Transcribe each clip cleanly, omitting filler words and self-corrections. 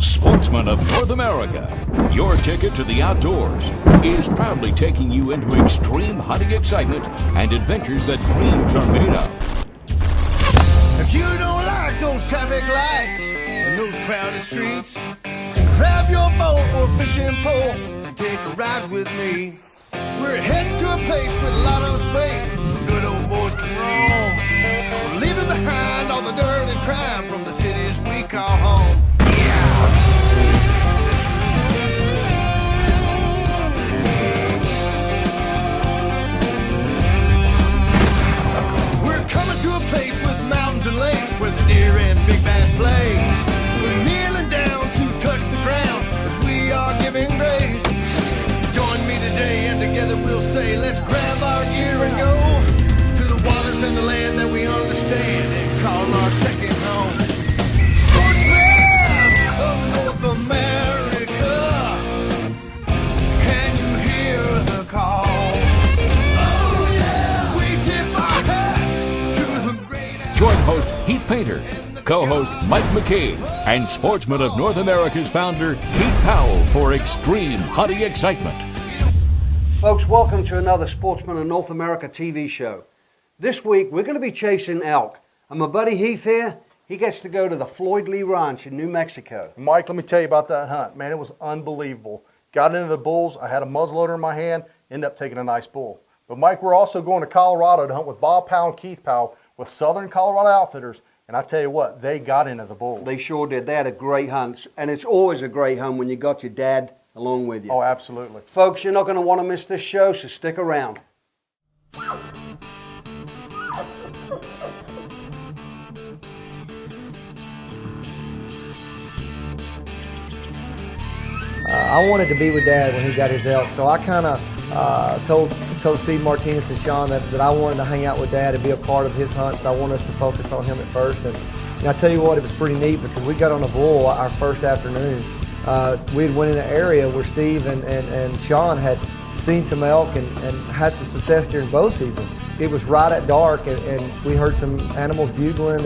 Sportsman of North America, your ticket to the outdoors, is proudly taking you into extreme hunting excitement and adventures that dreams are made of. If you don't like those traffic lights and those crowded streets, grab your boat or fishing pole and take a ride with me. We're heading to a place with a lot of space, good old boys can roam. We're leaving behind all the dirt and crime from the cities we call home. We're coming to a place with mountains and lakes where the deer and big bass play. We're kneeling down to touch the ground as we are giving grace. Join me today and together we'll say, let's grab our gear and go to the waters and the land that we understand and call our second home. Sportsman of North America, can you hear the call? Oh yeah, we tip our hat to the great. Join host Heath Painter, co-host Mike McCabe, and Sportsman of North America's founder, Keith Powell, for extreme hunting excitement. Folks, welcome to another Sportsman of North America TV show. This week, we're going to be chasing elk. And my buddy Heath here, he gets to go to the Floyd Lee Ranch in New Mexico. Mike, let me tell you about that hunt. Man, it was unbelievable. Got into the bulls. I had a muzzleloader in my hand, ended up taking a nice bull. But Mike, we're also going to Colorado to hunt with Bob Powell and Keith Powell with Southern Colorado Outfitters. And I tell you what, they got into the bulls. They sure did. They had a great hunt. And it's always a great hunt when you got your dad along with you. Oh, absolutely. Folks, you're not going to want to miss this show, so stick around. I wanted to be with Dad when he got his elk, so I kind of told Steve Martinez and Sean that I wanted to hang out with Dad and be a part of his hunts. I wanted us to focus on him at first, and I tell you what, it was pretty neat because we got on a bull our first afternoon. We had went in an area where Steve and Sean had seen some elk and had some success during bow season. It was right at dark, and we heard some animals bugling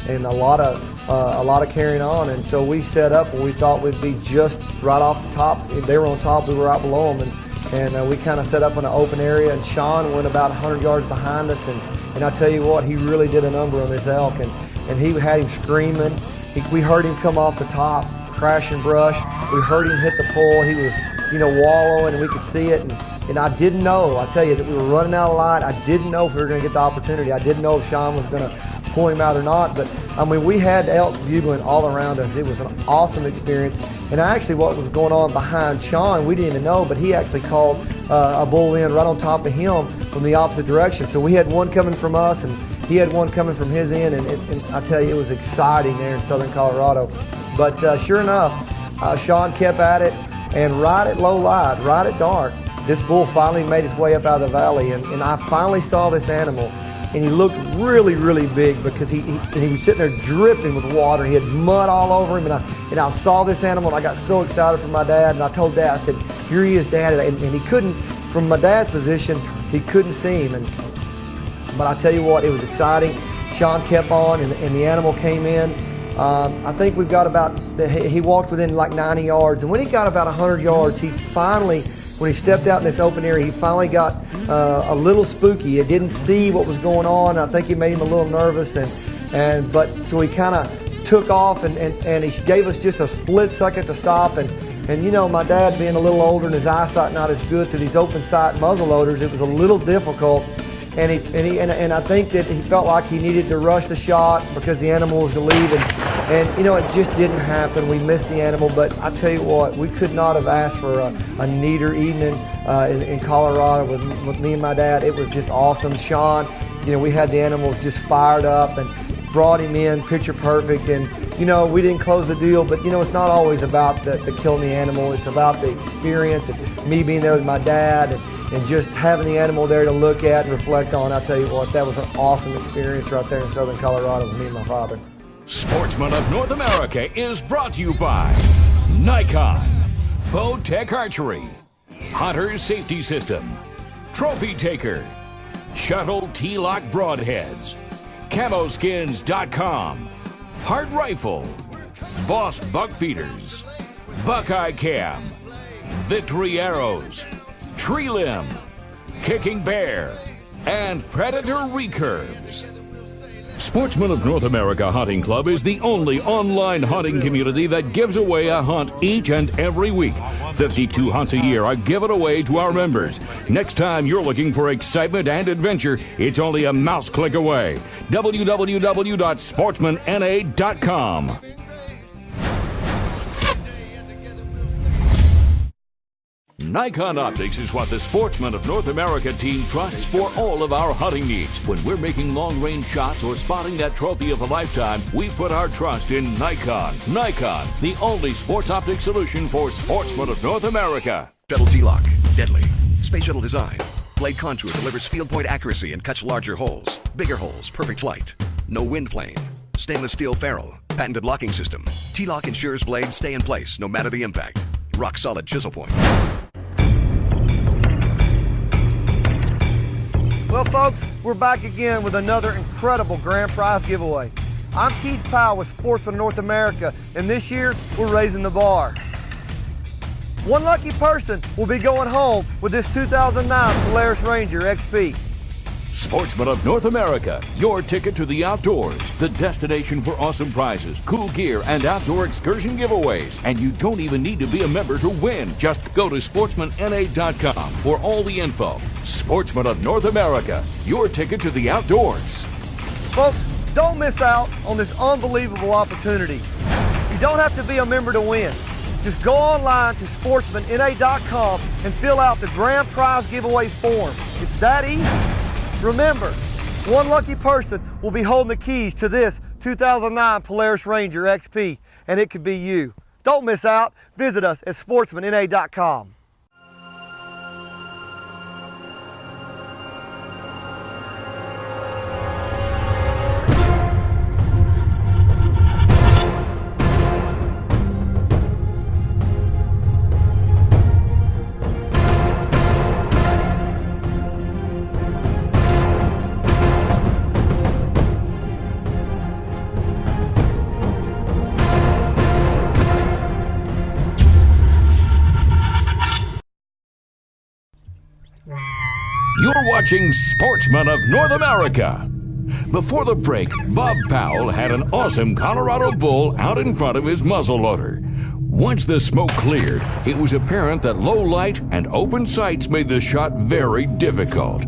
and a lot of carrying on, and so we set up where we thought we'd be just right off the top. They were on top, we were right below them, and we kind of set up in an open area, and Sean went about 100 yards behind us, and I tell you what, he really did a number on this elk, and he had him screaming. We heard him come off the top, crashing brush. We heard him hit the pole. He was, wallowing, and we could see it. And I didn't know, I tell you, that we were running out of light. I didn't know if we were going to get the opportunity. I didn't know if Sean was going to pull him out or not. But, I mean, we had elk bugling all around us. It was an awesome experience. And actually what was going on behind Sean, we didn't even know, but he actually called a bull in right on top of him from the opposite direction. So we had one coming from us, and he had one coming from his end. And I tell you, it was exciting there in Southern Colorado. But sure enough, Sean kept at it, and right at low light, right at dark, this bull finally made his way up out of the valley, and I finally saw this animal, and he looked really, really big because he was sitting there dripping with water. He had mud all over him, and I saw this animal, and I got so excited for my dad, and I told Dad, I said, here he is, Dad, and he couldn't, from my dad's position, he couldn't see him, but I tell you what, it was exciting. Sean kept on, and the animal came in. I think we've got he walked within like 90 yards, and when he got about 100 yards, he finally, when he stepped out in this open area, he finally got a little spooky. He didn't see what was going on. I think it made him a little nervous, but so he kind of took off, and he gave us just a split second to stop, and my dad being a little older and his eyesight not as good to these open sight muzzle loaders, it was a little difficult. And I think that he felt like he needed to rush the shot because the animal was going to leave, and it just didn't happen. We missed the animal, but I tell you what, we could not have asked for a neater evening in Colorado with me and my dad. It was just awesome. Sean, we had the animals just fired up and brought him in picture perfect, and we didn't close the deal, but it's not always about the killing the animal. It's about the experience and me being there with my dad and just having the animal there to look at and reflect on. I'll tell you what, that was an awesome experience right there in Southern Colorado with me and my father. Sportsman of North America is brought to you by Nikon, Bow Tech Archery, Hunter's Safety System, Trophy Taker, Shuttle T-Lock Broadheads, Camoskins.com, Hard Rifle, Boss Buck Feeders, Buckeye Cam, Victory Arrows, Tree Limb, Kicking Bear, and Predator Recurves. Sportsman of North America Hunting Club is the only online hunting community that gives away a hunt each and every week. 52 hunts a year are given away to our members. Next time you're looking for excitement and adventure, it's only a mouse click away. www.sportsmanna.com. Nikon Optics is what the Sportsman of North America team trusts for all of our hunting needs. When we're making long-range shots or spotting that trophy of a lifetime, we put our trust in Nikon. Nikon, the only sports optic solution for Sportsman of North America. Shuttle T-Lock, deadly. Space Shuttle design. Blade contour delivers field point accuracy and cuts larger holes. Bigger holes, perfect flight. No wind plane. Stainless steel ferrule. Patented locking system. T-Lock ensures blades stay in place no matter the impact. Rock solid chisel point. Well, folks, we're back again with another incredible grand prize giveaway. I'm Keith Powell with Sportsman North America, and this year we're raising the bar. One lucky person will be going home with this 2009 Polaris Ranger XP. Sportsman of North America, your ticket to the outdoors, the destination for awesome prizes, cool gear, and outdoor excursion giveaways. And you don't even need to be a member to win. Just go to sportsmanna.com for all the info. Sportsman of North America, your ticket to the outdoors. Folks, don't miss out on this unbelievable opportunity. You don't have to be a member to win. Just go online to sportsmanna.com and fill out the grand prize giveaway form. It's that easy. Remember, one lucky person will be holding the keys to this 2009 Polaris Ranger XP, and it could be you. Don't miss out. Visit us at sportsmanna.com. You're watching Sportsman of North America. Before the break, Bob Powell had an awesome Colorado bull out in front of his muzzleloader. Once the smoke cleared, it was apparent that low light and open sights made the shot very difficult.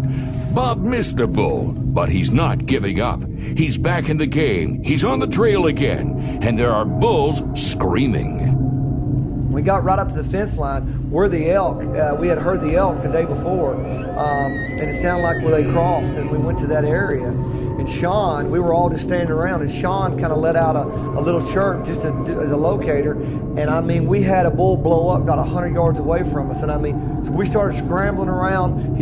Bob missed the bull, but he's not giving up. He's back in the game, he's on the trail again, and there are bulls screaming. We got right up to the fence line where the elk, we had heard the elk the day before, and it sounded like where they crossed, and we went to that area. And Sean, we were all just standing around, and Sean kind of let out a little chirp just as a locator. And I mean, we had a bull blow up about 100 yards away from us. And I mean, so we started scrambling around.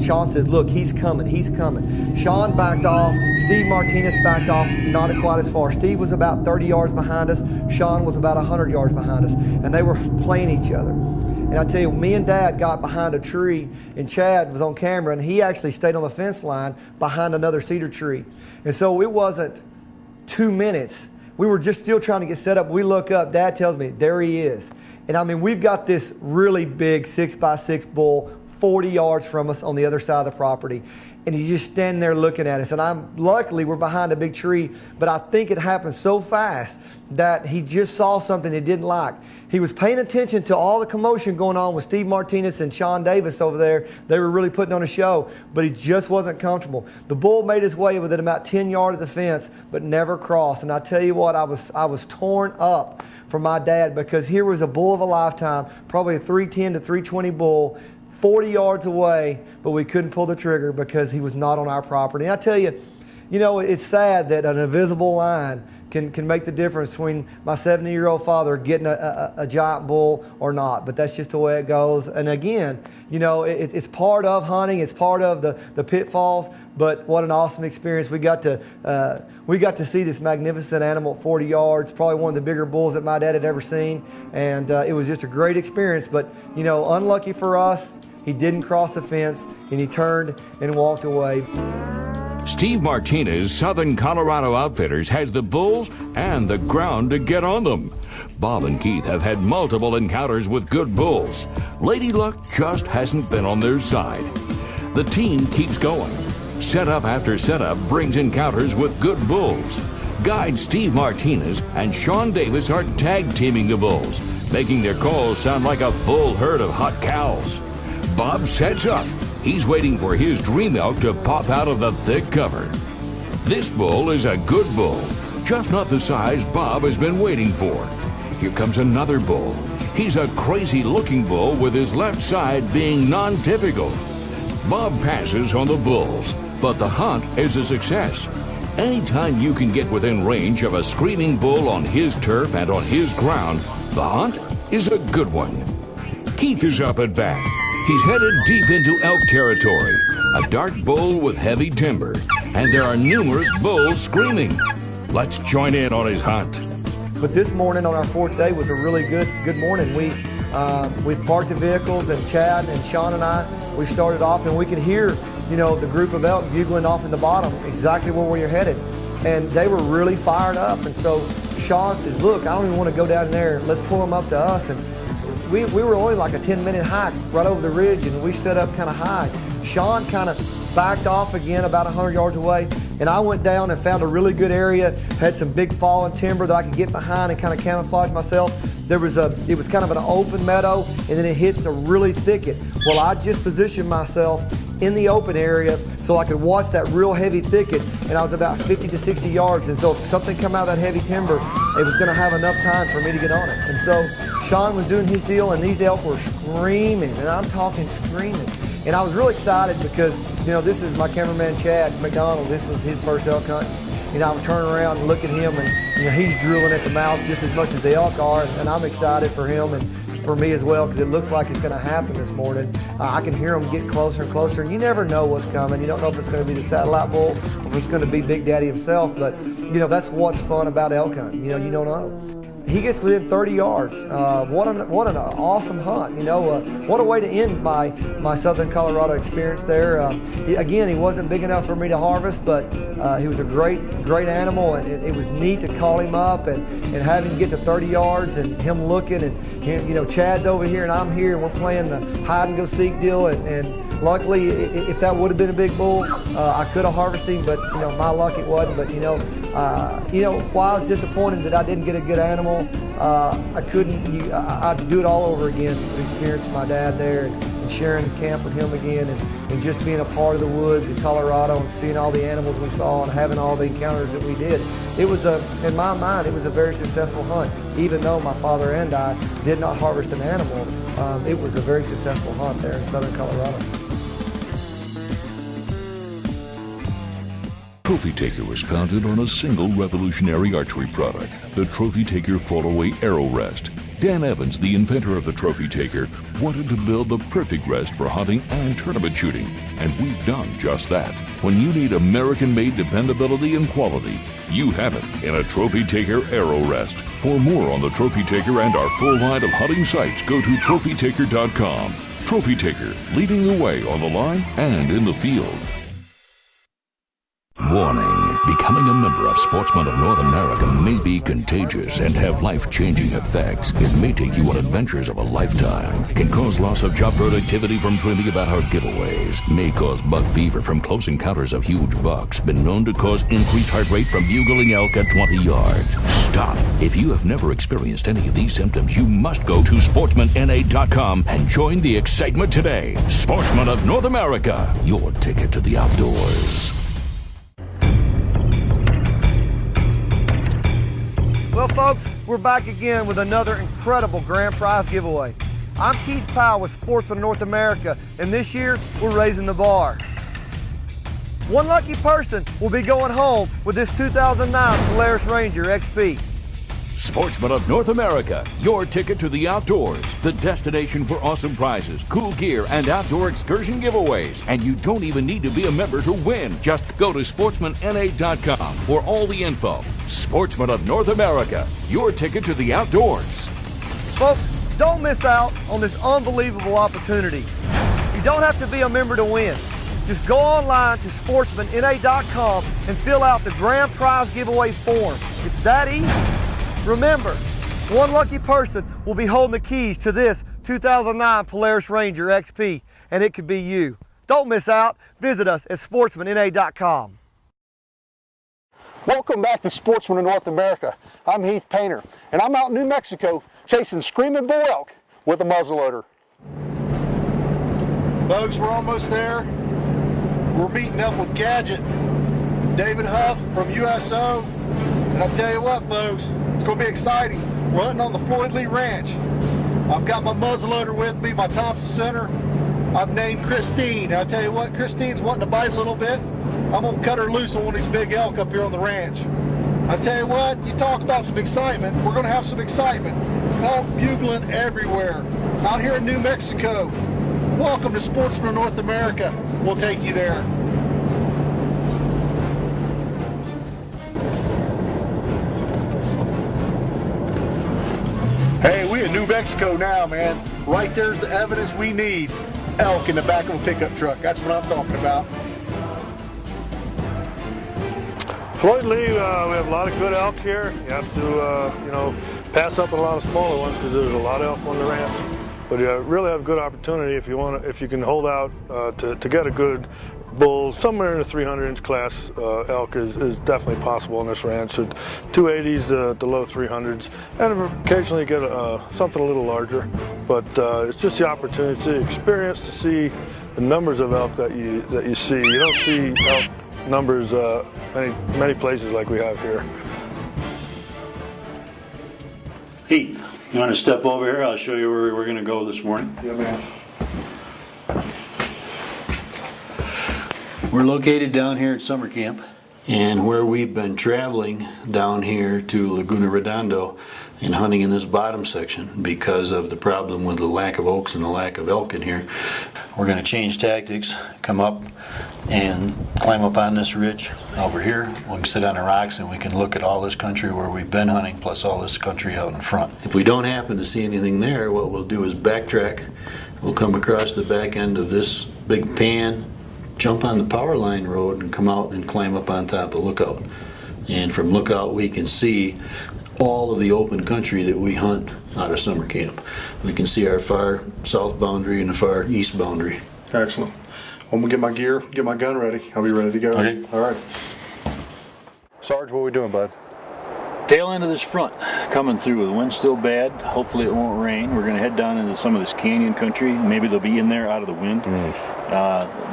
Sean says, look, he's coming, he's coming. Sean backed off. Steve Martinez backed off, not quite as far. Steve was about 30 yards behind us. Sean was about 100 yards behind us. And they were playing each other. And I tell you, me and Dad got behind a tree, and Chad was on camera, and he actually stayed on the fence line behind another cedar tree. And so it wasn't 2 minutes. We were just still trying to get set up. We look up, Dad tells me, there he is. And I mean, we've got this really big 6x6 bull 40 yards from us on the other side of the property. And he's just standing there looking at us. And luckily we're behind a big tree, but I think it happened so fast that he just saw something he didn't like. He was paying attention to all the commotion going on with Steve Martinez and Sean Davis over there. They were really putting on a show, but he just wasn't comfortable. The bull made his way within about 10 yards of the fence, but never crossed. And I tell you what, I was torn up for my dad, because here was a bull of a lifetime, probably a 310 to 320 bull, 40 yards away, but we couldn't pull the trigger because he was not on our property. And I tell you, you know, it's sad that an invisible line can make the difference between my 70-year-old father getting a giant bull or not. But that's just the way it goes. And again, you know, it's part of hunting. It's part of the pitfalls. But what an awesome experience. We got to see this magnificent animal at 40 yards, probably one of the bigger bulls that my dad had ever seen. And it was just a great experience. But, you know, unlucky for us, he didn't cross the fence, and he turned and walked away. Steve Martinez, Southern Colorado Outfitters, has the bulls and the ground to get on them. Bob and Keith have had multiple encounters with good bulls. Lady Luck just hasn't been on their side. The team keeps going. Setup after setup brings encounters with good bulls. Guide Steve Martinez and Sean Davis are tag teaming the bulls, making their calls sound like a full herd of hot cows. Bob sets up. He's waiting for his dream elk to pop out of the thick cover. This bull is a good bull, just not the size Bob has been waiting for. Here comes another bull. He's a crazy-looking bull with his left side being non-typical. Bob passes on the bulls, but the hunt is a success. Anytime you can get within range of a screaming bull on his turf and on his ground, the hunt is a good one. Keith is up at bat. He's headed deep into elk territory, a dark bull with heavy timber, and there are numerous bulls screaming. Let's join in on his hunt. But this morning on our fourth day was a really good morning. We parked the vehicles, and Chad and Sean and I, we started off, and we could hear, the group of elk bugling off in the bottom exactly where we were headed. And they were really fired up. And so Sean says, look, I don't even want to go down there. Let's pull them up to us. And we were only like a 10-minute hike right over the ridge, and we set up kind of high. Sean kind of backed off again about 100 yards away, and I went down and found a really good area, had some big fallen timber that I could get behind and kind of camouflage myself. It was kind of an open meadow, and then it hits a really thicket. Well, I just positioned myself in the open area so I could watch that real heavy thicket, and I was about 50 to 60 yards, and so if something come out of that heavy timber, it was going to have enough time for me to get on it. And so Sean was doing his deal, and these elk were screaming, and I'm talking screaming. And I was really excited because, this is my cameraman Chad McDonald. This was his first elk hunt. I would turn around and look at him, and he's drooling at the mouth just as much as the elk are, and I'm excited for him and for me as well, because it looks like it's going to happen this morning. I can hear them get closer and closer, and you never know what's coming. You don't know if it's going to be the satellite bull or if it's going to be Big Daddy himself, but that's what's fun about elk hunting. You don't know. He gets within 30 yards. What an awesome hunt. What a way to end my Southern Colorado experience there. Again, he wasn't big enough for me to harvest, but he was a great animal, and it was neat to call him up and have him get to 30 yards and him looking, and Chad's over here and I'm here, and we're playing the hide and go seek deal, and luckily, if that would have been a big bull, I could have harvested him, but my luck it wasn't. But while I was disappointed that I didn't get a good animal, I couldn't. I'd do it all over again. The experience of my dad there, and sharing the camp with him again, and just being a part of the woods in Colorado and seeing all the animals we saw and having all the encounters that we did. It was in my mind, it was a very successful hunt. Even though my father and I did not harvest an animal, it was a very successful hunt there in Southern Colorado. Trophy Taker was founded on a single revolutionary archery product, the Trophy Taker Fall-Away Arrow Rest. Dan Evans, the inventor of the Trophy Taker, wanted to build the perfect rest for hunting and tournament shooting, and we've done just that. When you need American-made dependability and quality, you have it in a Trophy Taker Arrow Rest. For more on the Trophy Taker and our full line of hunting sites, go to trophytaker.com. Trophy Taker, leading the way on the line and in the field. Warning, becoming a member of Sportsmen of North America may be contagious and have life-changing effects. It may take you on adventures of a lifetime, can cause loss of job productivity from dreaming about our giveaways, may cause buck fever from close encounters of huge bucks, been known to cause increased heart rate from bugling elk at 20 yards. Stop. If you have never experienced any of these symptoms, you must go to sportsmanna.com and join the excitement today. Sportsmen of North America, your ticket to the outdoors. Well, folks, we're back again with another incredible grand prize giveaway. I'm Keith Powell with Sportsman of North America, and this year we're raising the bar. One lucky person will be going home with this 2009 Polaris Ranger XP. Sportsmen of North America, your ticket to the outdoors, the destination for awesome prizes, cool gear, and outdoor excursion giveaways. And you don't even need to be a member to win. Just go to sportsmanna.com for all the info. Sportsmen of North America, your ticket to the outdoors. Folks, don't miss out on this unbelievable opportunity. You don't have to be a member to win. Just go online to sportsmanna.com and fill out the grand prize giveaway form. It's that easy. Remember, one lucky person will be holding the keys to this 2009 Polaris Ranger XP, and it could be you. Don't miss out. Visit us at sportsmanna.com. Welcome back to Sportsman of North America. I'm Heath Painter, and I'm out in New Mexico chasing screaming bull elk with a muzzleloader. Folks, we're almost there. We're meeting up with Gadget, David Huff from USO, and I tell you what, folks, it's going to be exciting. We're hunting on the Floyd Lee Ranch. I've got my muzzleloader with me, my Thompson Center. I've named Christine. I tell you what, Christine's wanting to bite a little bit. I'm going to cut her loose on one of these big elk up here on the ranch. I tell you what, you talk about some excitement. We're going to have some excitement. Elk bugling everywhere. Out here in New Mexico. Welcome to Sportsman of North America. We'll take you there. Hey, we in New Mexico now, man. Right there's the evidence we need. Elk in the back of a pickup truck. That's what I'm talking about. Floyd Lee, we have a lot of good elk here. You have to, pass up on a lot of smaller ones because there's a lot of elk on the ranch. But you really have a good opportunity if you can hold out to get a good bull somewhere in the 300-inch class. Elk is definitely possible on this ranch. So 280s to low 300s, and occasionally get something a little larger. But it's just the opportunity, the experience to see the numbers of elk that you see. You don't see elk numbers many places like we have here. Heath, you want to step over here? I'll show you where we're going to go this morning. Yeah, man. We're located down here at summer camp, and where we've been traveling down here to Laguna Redondo and hunting in this bottom section because of the problem with the lack of oaks and the lack of elk in here. We're going to change tactics, come up and climb up on this ridge over here. We can sit on the rocks and we can look at all this country where we've been hunting, plus all this country out in front. If we don't happen to see anything there, what we'll do is backtrack. We'll come across the back end of this big pan, jump on the power line road and come out and climb up on top of Lookout. And from Lookout we can see all of the open country that we hunt out of summer camp. We can see our far south boundary and the far east boundary. Excellent. I'm gonna get my gear, get my gun ready. I'll be ready to go. Okay. All right. Sarge, what are we doing, bud? Tail end of this front coming through. The wind's still bad. Hopefully it won't rain. We're going to head down into some of this canyon country. Maybe they'll be in there out of the wind.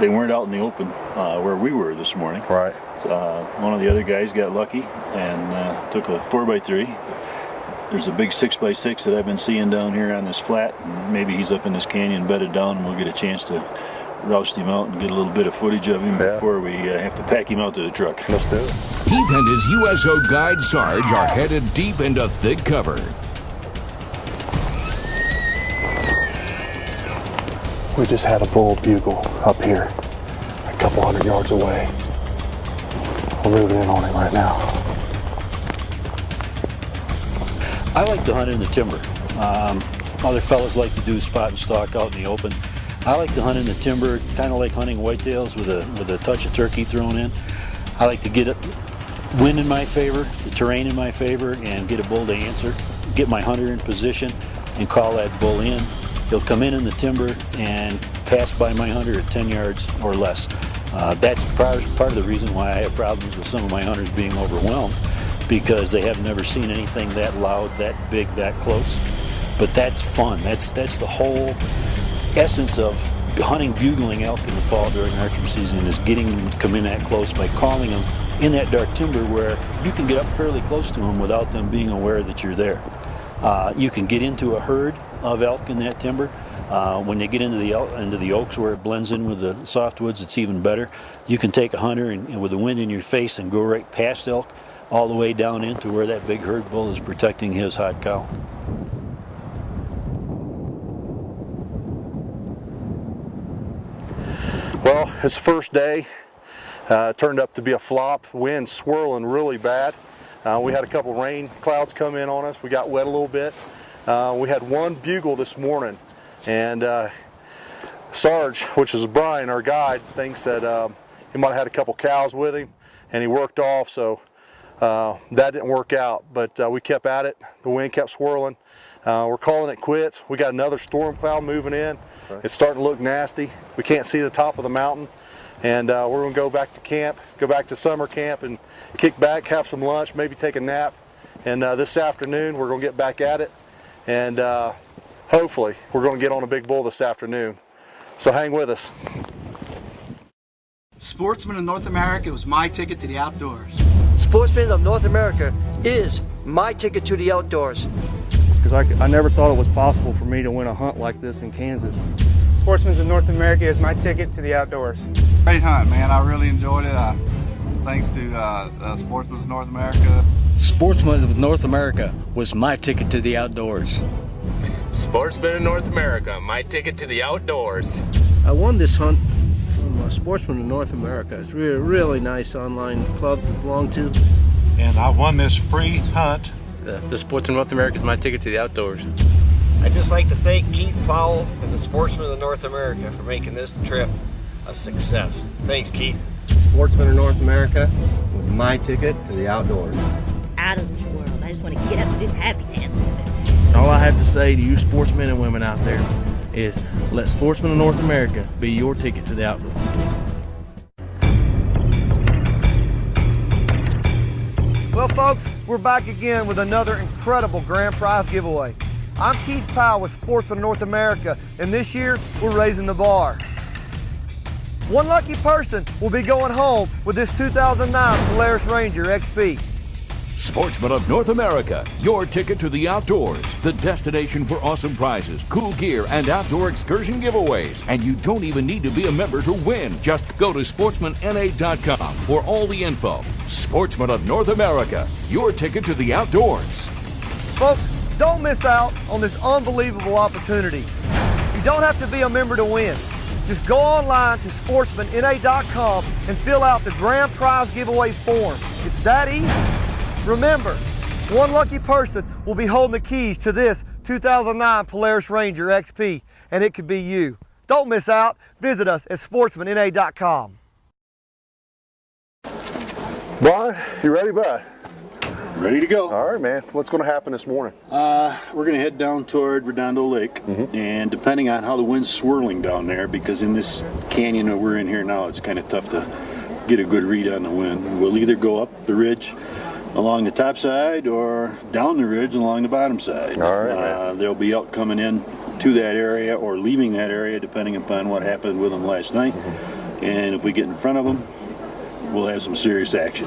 They weren't out in the open where we were this morning. Right. So, one of the other guys got lucky and took a 4x3. There's a big 6x6 that I've been seeing down here on this flat, and maybe he's up in this canyon bedded down, and we'll get a chance to roust him out and get a little bit of footage of him before we have to pack him out to the truck. Let's do it. Heath and his USO guide Sarge are headed deep into thick cover. We just had a bull bugle up here, a couple hundred yards away. We're moving in on him right now. I like to hunt in the timber. Other fellas like to do spot and stalk out in the open. I like to hunt in the timber, kind of like hunting whitetails with a touch of turkey thrown in. I like to get wind in my favor, the terrain in my favor, and get a bull to answer, get my hunter in position, and call that bull in. He'll come in the timber and pass by my hunter at 10 yards or less. That's part of the reason why I have problems with some of my hunters being overwhelmed, because they have never seen anything that loud, that big, that close. But that's fun. That's the whole essence of hunting bugling elk in the fall during archery season, is getting them to come in that close by calling them in that dark timber where you can get up fairly close to them without them being aware that you're there. You can get into a herd of elk in that timber. When they get into the oaks where it blends in with the softwoods, it's even better. You can take a hunter and with the wind in your face and go right past elk all the way down into where that big herd bull is protecting his hot cow. Well, it's the first day. It turned up to be a flop. Wind swirling really bad. We had a couple rain clouds come in on us. We got wet a little bit. We had one bugle this morning, and Sarge, which is Brian, our guide, thinks that he might have had a couple cows with him, and he worked off, so that didn't work out. But we kept at it. The wind kept swirling. We're calling it quits. We got another storm cloud moving in. Okay. It's starting to look nasty. We can't see the top of the mountain, and we're going to go back to camp, go back to summer camp, and kick back, have some lunch, maybe take a nap. And this afternoon, we're going to get back at it, and hopefully, we're going to get on a big bull this afternoon. So hang with us. Sportsman of North America was my ticket to the outdoors. Sportsman of North America is my ticket to the outdoors. Because I never thought it was possible for me to win a hunt like this in Kansas. Sportsman of North America is my ticket to the outdoors. Great hunt, man. I really enjoyed it. Thanks to Sportsman of North America. Sportsman of North America was my ticket to the outdoors. Sportsman of North America, my ticket to the outdoors. I won this hunt from Sportsman of North America. It's really nice online club to belong to. And I won this free hunt. The Sportsman of North America is my ticket to the outdoors. I'd just like to thank Keith Powell and the Sportsman of North America for making this trip a success. Thanks, Keith. Sportsman of North America was my ticket to the outdoors. Out of this world. I just want to get up and do happy dance. All I have to say to you sportsmen and women out there is let Sportsman of North America be your ticket to the outdoors. Well, folks, we're back again with another incredible grand prize giveaway. I'm Keith Powell with Sportsman of North America, and this year we're raising the bar. One lucky person will be going home with this 2009 Polaris Ranger XP. Sportsman of North America, your ticket to the outdoors, the destination for awesome prizes, cool gear, and outdoor excursion giveaways. And you don't even need to be a member to win. Just go to sportsmanna.com for all the info. Sportsman of North America, your ticket to the outdoors. Folks, don't miss out on this unbelievable opportunity. You don't have to be a member to win. Just go online to sportsmanna.com and fill out the grand prize giveaway form. It's that easy. Remember, one lucky person will be holding the keys to this 2009 Polaris Ranger XP, and it could be you. Don't miss out. Visit us at sportsmanna.com. Brian, you ready, bud? Ready to go. All right, man. What's going to happen this morning? We're going to head down toward Redondo Lake, and depending on how the wind's swirling down there, because in this canyon that we're in here now, it's kind of tough to get a good read on the wind. We'll either go up the ridge along the top side or down the ridge along the bottom side. All right, they'll be out coming in to that area or leaving that area depending upon what happened with them last night. And if we get in front of them, we'll have some serious action.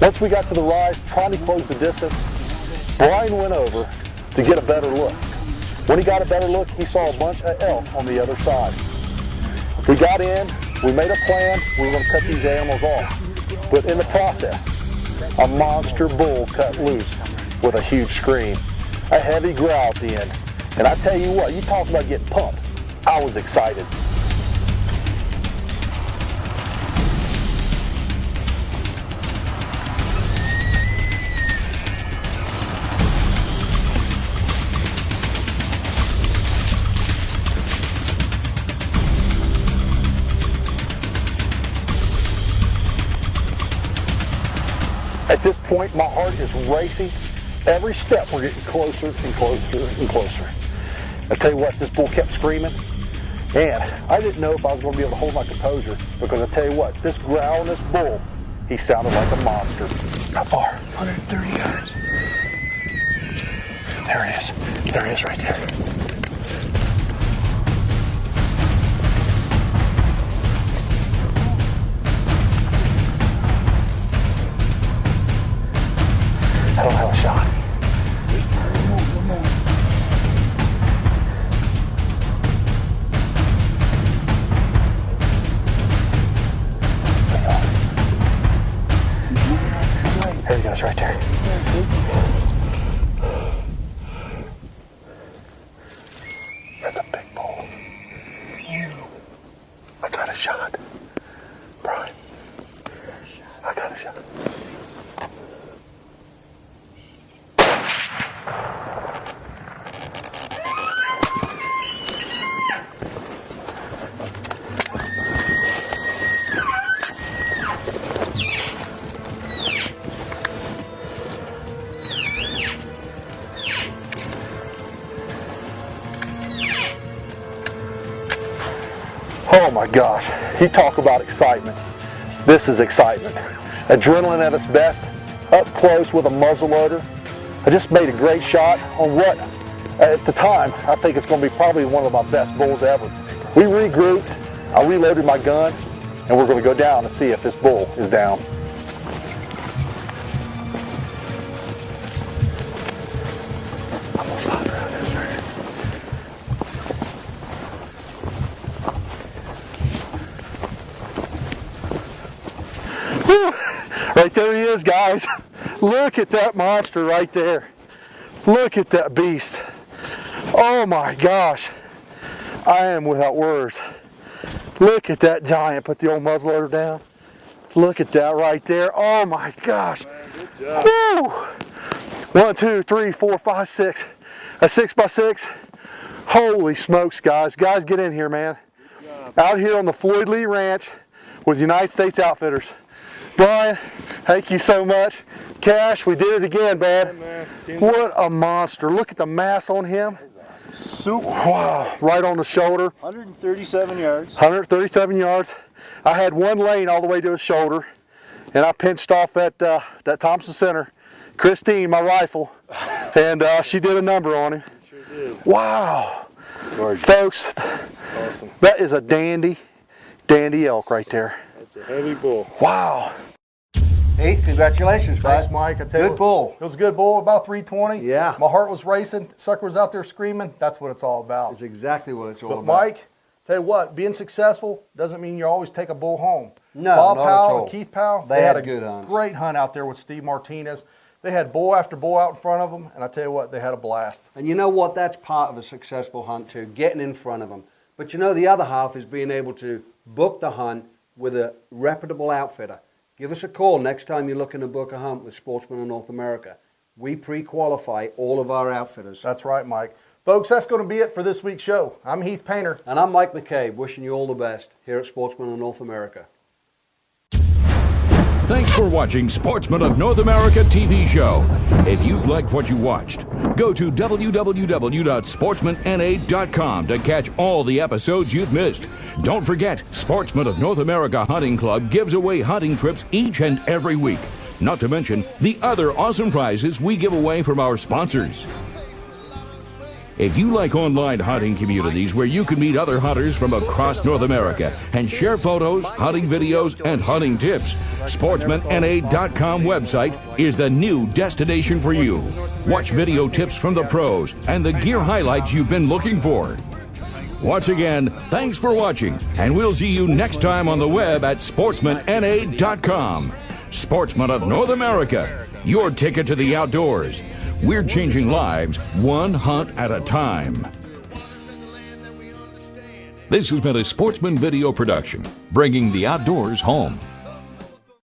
Once we got to the rise, trying to close the distance, Brian went over to get a better look. When he got a better look, he saw a bunch of elk on the other side. We got in, we made a plan, we were going to cut these animals off. But in the process, a monster bull cut loose with a huge scream, a heavy growl at the end. And I tell you what, you talk about getting pumped. I was excited. At this point, my heart is racing. Every step, we're getting closer and closer and closer. I tell you what, this bull kept screaming, and I didn't know if I was going to be able to hold my composure, because I tell you what, this growling, this bull, he sounded like a monster. How far? 130 yards. There it is. There it is right there. I don't have a shot. There he goes, right there. That's a big bull. I got a shot. Brian, I got a shot. gosh, you talk about excitement. This is excitement. Adrenaline at its best, up close with a muzzleloader. I just made a great shot on what, at the time, I think it's going to be probably one of my best bulls ever. We regrouped, I reloaded my gun, and we're going to go down and see if this bull is down. Right there he is, guys. Look at that monster right there. Look at that beast. Oh my gosh. I am without words. Look at that giant. Put the old muzzleloader down. Look at that right there. Oh my gosh. Woo! 1, 2, 3, 4, 5, 6. A 6x6. Holy smokes, guys. Guys, get in here, man. Out here on the Floyd Lee Ranch with United States Outfitters. Brian, thank you so much. Cash, we did it again, bud. What a monster. Look at the mass on him. Super. Wow, right on the shoulder. 137 yards. 137 yards. I had one lane all the way to his shoulder, and I pinched off that Thompson Center. Christine, my rifle, and she did a number on him. Sure did. Wow. Gorgeous. Folks, Awesome. that is a dandy elk right there. That's a heavy bull. Wow. Heath, congratulations, bud. Thanks, Mike. I tell you Good bull. It was a good bull, about a 320. Yeah. My heart was racing. Sucker was out there screaming. That's what it's all about. That's exactly what it's all But about. Mike, tell you what, being successful doesn't mean you always take a bull home. No, Bob not at Powell all. and Keith Powell, They had a good hunts. great hunt out there with Steve Martinez. They had bull after bull out in front of them, and I tell you what, they had a blast. And you know what? That's part of a successful hunt too, getting in front of them. But you know the other half is being able to book the hunt with a reputable outfitter. Give us a call next time you're looking to book a hunt with Sportsmen of North America. We pre-qualify all of our outfitters. That's right, Mike. Folks, that's going to be it for this week's show. I'm Heath Painter. And I'm Mike McCabe, wishing you all the best here at Sportsmen of North America. Thanks for watching Sportsman of North America TV show. If you've liked what you watched, go to www.sportsmanna.com to catch all the episodes you've missed. Don't forget, Sportsman of North America Hunting Club gives away hunting trips each and every week. Not to mention the other awesome prizes we give away from our sponsors. If you like online hunting communities where you can meet other hunters from across North America and share photos, hunting videos, and hunting tips, SportsmanNA.com website is the new destination for you. Watch video tips from the pros and the gear highlights you've been looking for. Once again, thanks for watching, and we'll see you next time on the web at SportsmanNA.com. Sportsman of North America, your ticket to the outdoors. We're changing lives one hunt at a time. This has been a Sportsman video production, bringing the outdoors home.